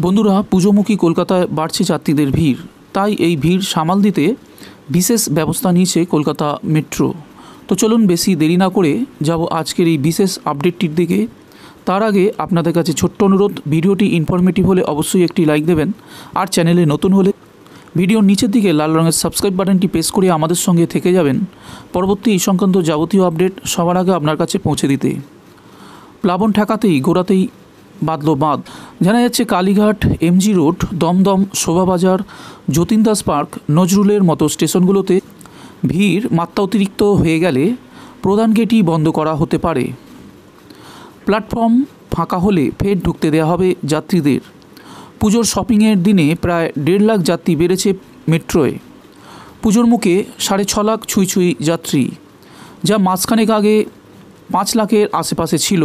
বন্ধুরা, পুজোমুখী কলকাতায় বাড়ছে যাত্রীদের ভিড়। তাই এই ভিড় সামাল দিতে বিশেষ ব্যবস্থা নিয়েছে কলকাতা মেট্রো। তো চলুন বেশি দেরি না করে যাব আজকের এই বিশেষ আপডেটটির দিকে। তার আগে আপনাদের কাছে ছোট্ট অনুরোধ, ভিডিওটি ইনফরমেটিভ হলে অবশ্যই একটি লাইক দেবেন, আর চ্যানেলে নতুন হলে ভিডিওর নিচের দিকে লাল রঙের সাবস্ক্রাইব বাটনটি প্রেস করে আমাদের সঙ্গে থেকে যাবেন পরবর্তী এই সংক্রান্ত যাবতীয় আপডেট সবার আগে আপনার কাছে পৌঁছে দিতে। প্লাবন ঠেকাতেই গোড়াতেই বাঁধল বাঁধ। জানা যাচ্ছে Kalighat, MG road, Dum Dum, Shobhabazar, Jatin Das park, নজরুলের মতো স্টেশনগুলোতে ভিড় মাত্রা অতিরিক্ত হয়ে গেলে প্রধান গেটই বন্ধ করা হতে পারে। প্ল্যাটফর্ম ফাঁকা হলে ফের ঢুকতে দেওয়া হবে যাত্রীদের। পুজোর শপিংয়ের দিনে প্রায় 1.5 লাখ যাত্রী বেড়েছে মেট্রোয়। পুজোর মুখে 6.5 লাখ ছুঁই যাত্রী, যা মাসখানেক আগে 5 লাখের আশেপাশে ছিল।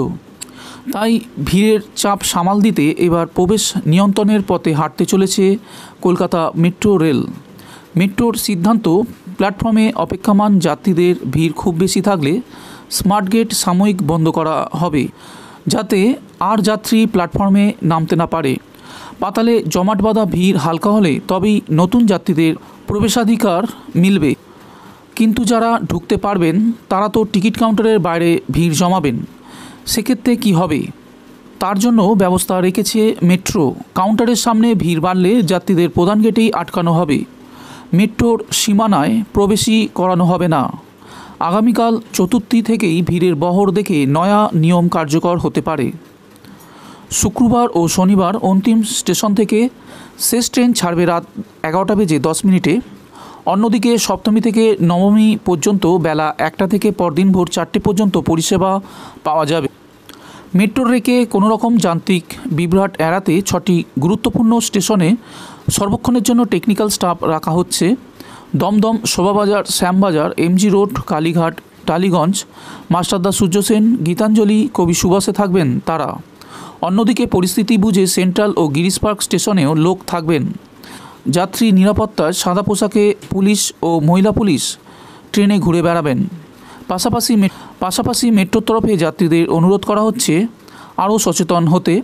তাই ভিড়ের চাপ সামাল দিতে এবার প্রবেশ নিয়ন্ত্রণের পথে হাঁটতে চলেছে কলকাতা মেট্রো রেল। মেট্রোর সিদ্ধান্ত, প্ল্যাটফর্মে অপেক্ষমান যাত্রীদের ভিড় খুব বেশি থাকলে স্মার্ট গেট সাময়িক বন্ধ করা হবে, যাতে আর যাত্রী প্ল্যাটফর্মে নামতে না পারে। পাতালে জমাট বাঁধা ভিড় হালকা হলে তবেই নতুন যাত্রীদের প্রবেশাধিকার মিলবে। কিন্তু যারা ঢুকতে পারবেন তারা তো টিকিট কাউন্টারের বাইরে ভিড় জমাবেন। সেক্ষেত্রে কী হবে, তার জন্য ব্যবস্থা রেখেছে মেট্রো। কাউন্টারের সামনে ভিড় বাড়লে যাত্রীদের প্রধান গেটেই আটকানো হবে। মেট্রোর সীমানায় প্রবেশই করানো হবে না। আগামীকাল চতুর্থী থেকেই ভিড়ের বহর দেখে নয়া নিয়ম কার্যকর হতে পারে। শুক্রবার ও শনিবার অন্তিম স্টেশন থেকে শেষ ট্রেন ছাড়বে রাত 11:10। অন্যদিকে সপ্তমী থেকে নবমী পর্যন্ত বেলা 1টা থেকে পরদিন ভোর 4টে পর্যন্ত পরিষেবা পাওয়া যাবে। মেট্রোর রেকে কোনো রকম যান্ত্রিক বিভ্রাট এড়াতে 6টি গুরুত্বপূর্ণ স্টেশনে সর্বক্ষণের জন্য টেকনিক্যাল স্টাফ রাখা হচ্ছে। দমদম, শোভাবাজার, শ্যামবাজার, এমজি রোড, কালীঘাট, টালিগঞ্জ, মাস্টারদা সূর্য সেন, গীতাঞ্জলি, কবি সুভাষে থাকবেন তারা। অন্যদিকে পরিস্থিতি বুঝে সেন্ট্রাল ও গিরিশ পার্ক স্টেশনেও লোক থাকবেন। যাত্রী নিরাপত্তায় সাদা পোশাকে পুলিশ ও মহিলা পুলিশ ট্রেনে ঘুরে বেড়াবেন। পাশাপাশি মেট্রোর তরফে যাত্রীদের অনুরোধ করা হচ্ছে আরও সচেতন হতে।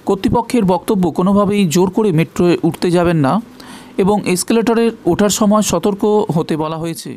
কর্তৃপক্ষের বক্তব্য, কোনোভাবেই জোর করে মেট্রোয় উঠতে যাবেন না এবং এসকেলেটরে ওঠার সময় সতর্ক হতে বলা হয়েছে।